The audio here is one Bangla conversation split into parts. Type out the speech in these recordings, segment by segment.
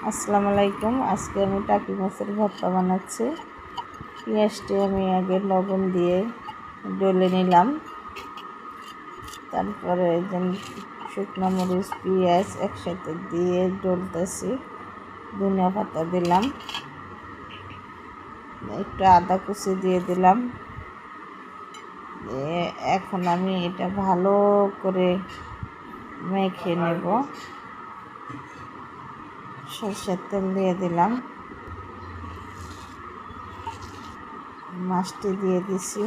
আসসালামু আলাইকুম। আজকে আমি টাকি মাছের ভর্তা বানাচ্ছি। পেঁয়াজটি আমি আগে লবণ দিয়ে ডলে নিলাম। তারপরে শুকনো মরিচ পেঁয়াজ একসাথে দিয়ে ডলতেছি। ধনিয়া পাতা দিলাম, একটু আদা কুচি দিয়ে দিলাম। এখন আমি এটা ভালো করে মেখে নেব। সরষের তেল দিয়ে দিলাম, মাছটি দিয়ে দিছি।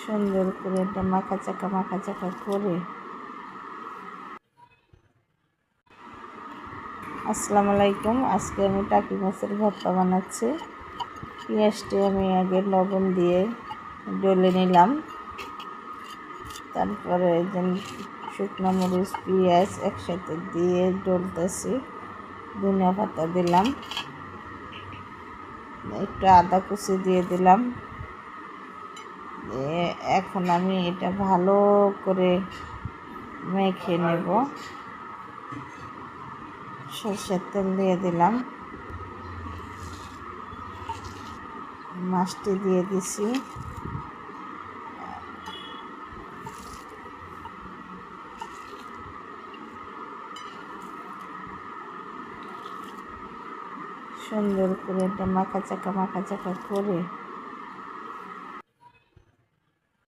সুন্দর করে এটা মাখা চাকা করে। আসসালামু আলাইকুম। আজকে আমি টাকি মাছের ভর্তা বানাচ্ছি। পেঁয়াজটি আমি আগে লবণ দিয়ে ডলে নিলাম। তারপরে শুকনো মরিচ পেঁয়াজ একসাথে দিয়ে ডলতেছি। ধনিয়া পাতা দিলাম, একটু আদা কুচি দিয়ে দিলাম। এখন আমি এটা ভালো করে মেখে নেব। সরষের তেল দিয়ে দিলাম, মাছটি দিয়ে দিছি। সুন্দর করে এটা মাখা চাকা করে